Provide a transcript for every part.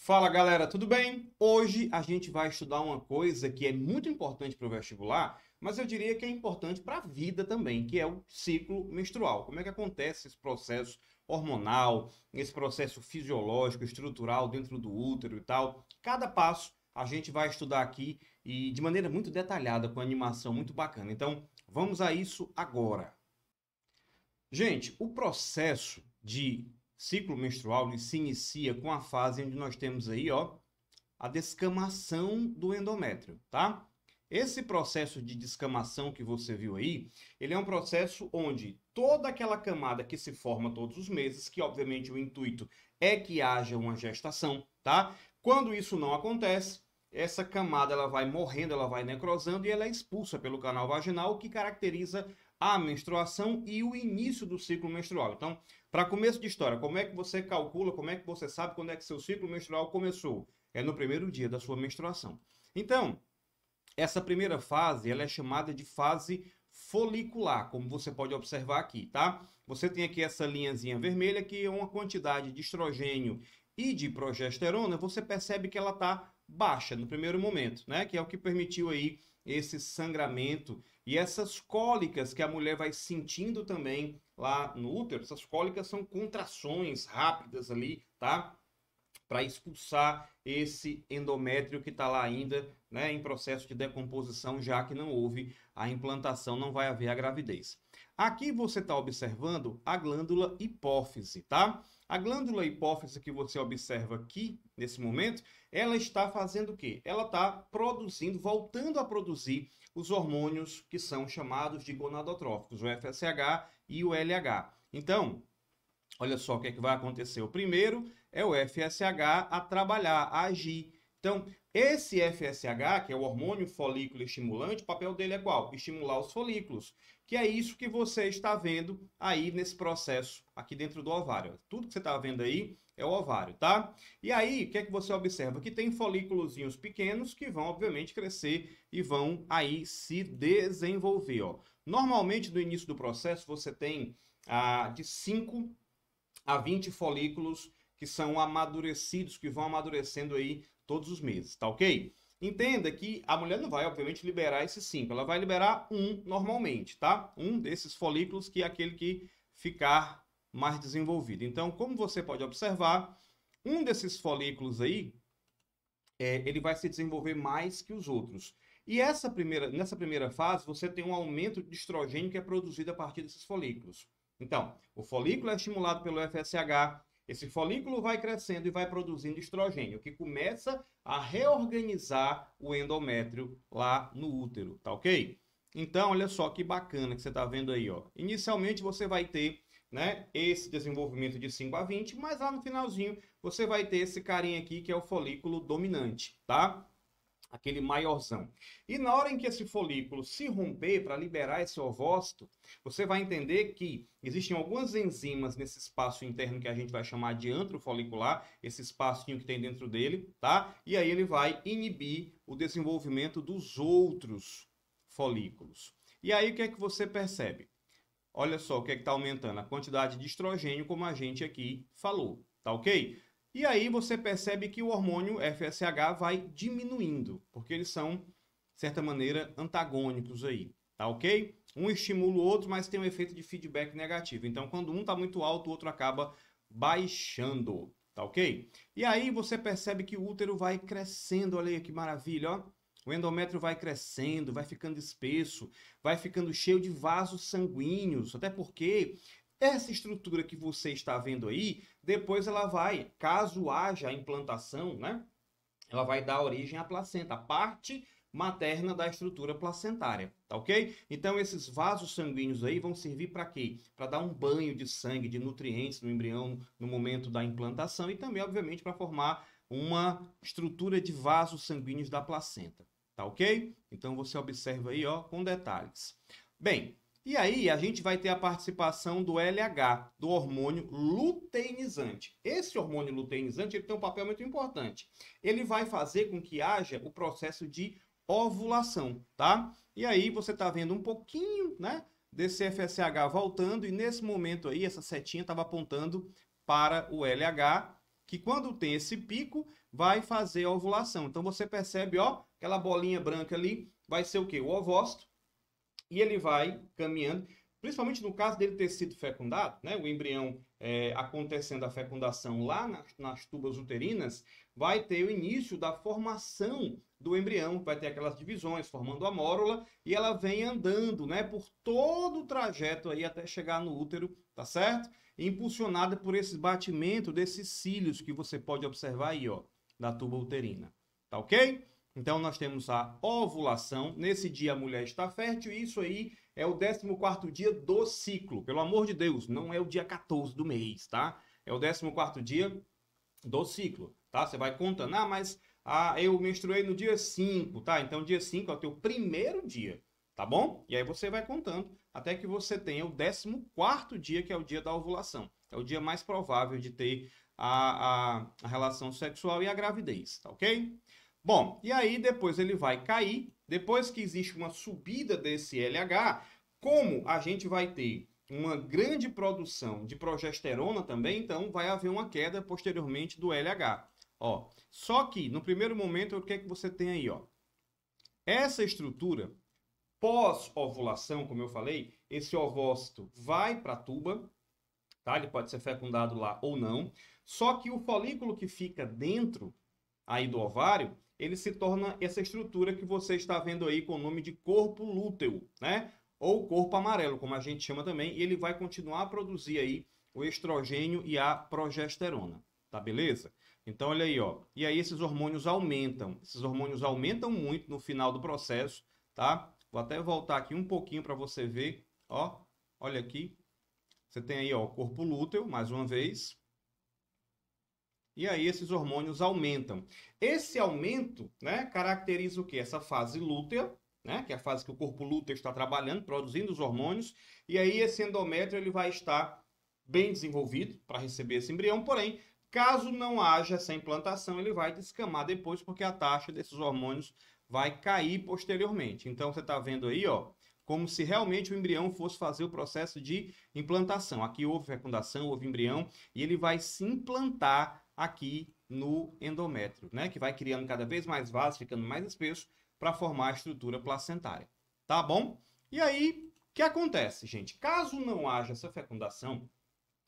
Fala galera, tudo bem? Hoje a gente vai estudar uma coisa que é muito importante para o vestibular, mas eu diria que é importante para a vida também, que é o ciclo menstrual. Como é que acontece esse processo hormonal, esse processo fisiológico, estrutural dentro do útero e tal. Cada passo a gente vai estudar aqui e de maneira muito detalhada, com animação muito bacana. Então, vamos a isso agora. Gente, o processo de ciclo menstrual ele se inicia com a fase onde nós temos aí, ó, a descamação do endométrio, tá? Esse processo de descamação que você viu aí, ele é um processo onde toda aquela camada que se forma todos os meses, que obviamente o intuito é que haja uma gestação, tá? Quando isso não acontece, essa camada ela vai morrendo, ela vai necrosando e ela é expulsa pelo canal vaginal, o que caracteriza a menstruação e o início do ciclo menstrual. Então, para começo de história, como é que você calcula, como é que você sabe quando é que seu ciclo menstrual começou? É no primeiro dia da sua menstruação. Então, essa primeira fase, ela é chamada de fase folicular, como você pode observar aqui, tá? Você tem aqui essa linhazinha vermelha que é uma quantidade de estrogênio e de progesterona, você percebe que ela está baixa no primeiro momento, né? Que é o que permitiu aí esse sangramento e essas cólicas que a mulher vai sentindo também lá no útero. Essas cólicas são contrações rápidas ali, tá? Para expulsar esse endométrio que está lá ainda, né, em processo de decomposição, já que não houve a implantação, não vai haver a gravidez. Aqui você está observando a glândula hipófise, tá? A glândula hipófise que você observa aqui, nesse momento, ela está fazendo o quê? Ela está produzindo, voltando a produzir os hormônios que são chamados de gonadotróficos, o FSH e o LH. Então, olha só o que é que vai acontecer. O primeiro é o FSH a trabalhar, a agir. Então, esse FSH, que é o hormônio folículo estimulante, o papel dele é qual? Estimular os folículos, que é isso que você está vendo aí nesse processo aqui dentro do ovário. Tudo que você está vendo aí é o ovário, tá? E aí, o que é que você observa? Que tem folículozinhos pequenos que vão, obviamente, crescer e vão aí se desenvolver, ó. Normalmente, no início do processo, você tem de 5 a 20 folículos que são amadurecidos, que vão amadurecendo aí todos os meses, tá ok? Entenda que a mulher não vai, obviamente, liberar esses 5, ela vai liberar um normalmente, tá? Um desses folículos que é aquele que ficar mais desenvolvido. Então, como você pode observar, um desses folículos aí, ele vai se desenvolver mais que os outros. E nessa primeira fase, você tem um aumento de estrogênio que é produzido a partir desses folículos. Então, o folículo é estimulado pelo FSH, esse folículo vai crescendo e vai produzindo estrogênio, que começa a reorganizar o endométrio lá no útero, tá ok? Então, olha só que bacana que você está vendo aí, ó. Inicialmente você vai ter, né, esse desenvolvimento de 5 a 20, mas lá no finalzinho você vai ter esse carinha aqui que é o folículo dominante, tá? Aquele maiorzão. E na hora em que esse folículo se romper para liberar esse ovócito, você vai entender que existem algumas enzimas nesse espaço interno que a gente vai chamar de antro folicular, esse espacinho que tem dentro dele, tá? E aí ele vai inibir o desenvolvimento dos outros folículos. E aí o que é que você percebe? Olha só o que é que está aumentando, a quantidade de estrogênio, como a gente aqui falou, tá ok? E aí você percebe que o hormônio FSH vai diminuindo, porque eles são, de certa maneira, antagônicos aí, tá ok? Um estimula o outro, mas tem um efeito de feedback negativo. Então, quando um está muito alto, o outro acaba baixando, tá ok? E aí você percebe que o útero vai crescendo, olha aí que maravilha, ó. O endométrio vai crescendo, vai ficando espesso, vai ficando cheio de vasos sanguíneos, até porque essa estrutura que você está vendo aí, depois ela vai, caso haja a implantação, né? Ela vai dar origem à placenta, a parte materna da estrutura placentária, tá ok? Então esses vasos sanguíneos aí vão servir para quê? Para dar um banho de sangue, de nutrientes no embrião no momento da implantação e também, obviamente, para formar uma estrutura de vasos sanguíneos da placenta, tá ok? Então você observa aí, ó, com detalhes. Bem, e aí a gente vai ter a participação do LH, do hormônio luteinizante. Esse hormônio luteinizante ele tem um papel muito importante. Ele vai fazer com que haja o processo de ovulação, tá? E aí você está vendo um pouquinho, né, desse FSH voltando e nesse momento aí essa setinha estava apontando para o LH que quando tem esse pico, vai fazer a ovulação. Então você percebe, ó, aquela bolinha branca ali, vai ser o quê? O ovócito, e ele vai caminhando, principalmente no caso dele ter sido fecundado, né? O embrião acontecendo a fecundação lá nas tubas uterinas, vai ter o início da formação do embrião, vai ter aquelas divisões formando a mórula e ela vem andando, né, por todo o trajeto aí até chegar no útero, tá certo? Impulsionada por esse batimento desses cílios que você pode observar aí, ó, da tuba uterina, tá ok? Então nós temos a ovulação, nesse dia a mulher está fértil e isso aí é o 14º dia do ciclo, pelo amor de Deus, não é o dia 14 do mês, tá? É o 14º dia do ciclo, tá? Você vai contando, mas eu menstruei no dia 5, tá? Então dia 5 é o teu primeiro dia, tá bom? E aí você vai contando até que você tenha o 14º dia, que é o dia da ovulação. É o dia mais provável de ter a relação sexual e a gravidez, tá ok? Bom, e aí depois ele vai cair, depois que existe uma subida desse LH, como a gente vai ter uma grande produção de progesterona também, então vai haver uma queda posteriormente do LH. Ó, só que no primeiro momento, o que é que você tem aí? Ó? Essa estrutura pós-ovulação, como eu falei, esse ovócito vai para a tuba, tá? Ele pode ser fecundado lá ou não, só que o folículo que fica dentro aí do ovário, ele se torna essa estrutura que você está vendo aí com o nome de corpo lúteo, né? Ou corpo amarelo, como a gente chama também, e ele vai continuar a produzir aí o estrogênio e a progesterona, tá beleza? Então olha aí, ó. E aí esses hormônios aumentam muito no final do processo, tá? Vou até voltar aqui um pouquinho para você ver, ó. Olha aqui. Você tem aí, ó, o corpo lúteo, mais uma vez. E aí esses hormônios aumentam. Esse aumento, né, caracteriza o quê? Essa fase lútea, né, que é a fase que o corpo lúteo está trabalhando, produzindo os hormônios, e aí esse endométrio ele vai estar bem desenvolvido para receber esse embrião, porém, caso não haja essa implantação, ele vai descamar depois, porque a taxa desses hormônios vai cair posteriormente. Então você está vendo aí, ó, como se realmente o embrião fosse fazer o processo de implantação. Aqui houve fecundação, houve embrião, e ele vai se implantar aqui no endométrio, né? Que vai criando cada vez mais vasos, ficando mais espesso para formar a estrutura placentária. Tá bom? E aí, o que acontece, gente? Caso não haja essa fecundação,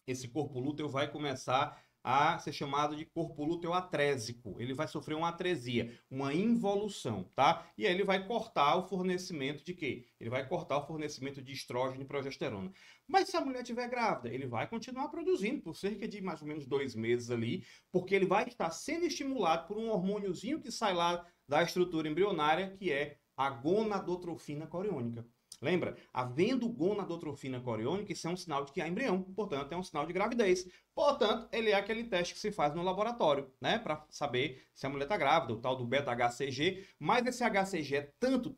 esse corpo lúteo vai começar a ser chamado de corpo lúteo atrésico. Ele vai sofrer uma atresia, uma involução, tá? E aí ele vai cortar o fornecimento de quê? Ele vai cortar o fornecimento de estrógeno e progesterona. Mas se a mulher estiver grávida, ele vai continuar produzindo por cerca de mais ou menos 2 meses ali, porque ele vai estar sendo estimulado por um hormôniozinho que sai lá da estrutura embrionária, que é a gonadotrofina coriônica. Lembra? Havendo gonadotrofina coriônica, isso é um sinal de que há embrião, portanto, é um sinal de gravidez. Portanto, ele é aquele teste que se faz no laboratório, né? Para saber se a mulher está grávida, o tal do beta-HCG. Mas esse HCG é tanto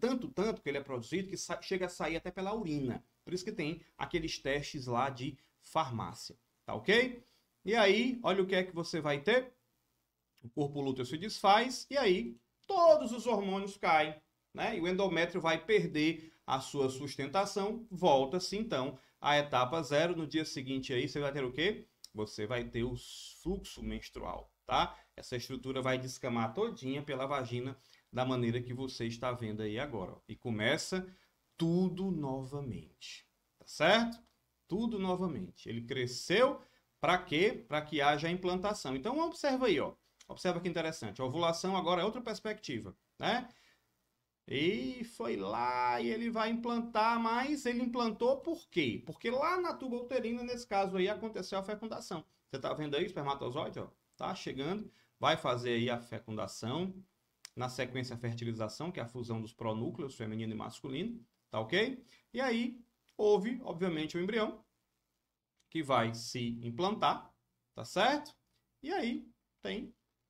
que ele é produzido que chega a sair até pela urina. Por isso que tem aqueles testes lá de farmácia, tá ok? E aí, olha o que é que você vai ter. O corpo lúteo se desfaz e aí todos os hormônios caem, né? E o endométrio vai perder a sua sustentação, volta-se então à etapa 0. No dia seguinte aí você vai ter o quê? Você vai ter o fluxo menstrual, tá? Essa estrutura vai descamar todinha pela vagina da maneira que você está vendo aí agora, ó. E começa tudo novamente, tá certo? Tudo novamente. Ele cresceu para quê? Para que haja a implantação. Então observa aí, ó. Observa que interessante. A ovulação agora é outra perspectiva, né? E foi lá e ele vai implantar, mas ele implantou por quê? Porque lá na tuba uterina, nesse caso aí, aconteceu a fecundação. Você tá vendo aí o espermatozoide, ó? Tá chegando, vai fazer aí a fecundação, na sequência a fertilização, que é a fusão dos pronúcleos feminino e masculino, tá ok? E aí houve, obviamente, o embrião que vai se implantar, tá certo? E aí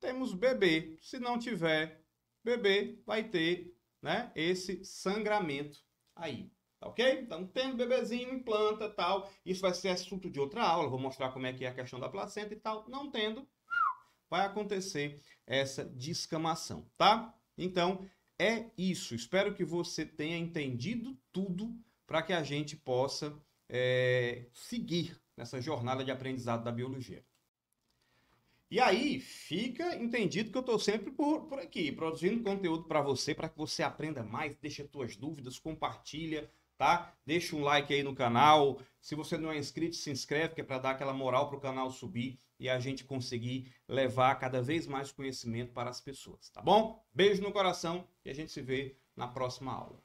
temos bebê. Se não tiver bebê, vai ter, né, esse sangramento aí, tá ok? Então, tendo bebezinho, implanta, tal, isso vai ser assunto de outra aula, vou mostrar como é que é a questão da placenta e tal. Não tendo, vai acontecer essa descamação, tá? Então, é isso. Espero que você tenha entendido tudo para que a gente possa seguir nessa jornada de aprendizado da biologia. E aí, fica entendido que eu estou sempre por aqui, produzindo conteúdo para você que você aprenda mais, deixa suas dúvidas, compartilha, tá? Deixa um like aí no canal. Se você não é inscrito, se inscreve, que é para dar aquela moral para o canal subir e a gente conseguir levar cada vez mais conhecimento para as pessoas, tá bom? Beijo no coração e a gente se vê na próxima aula.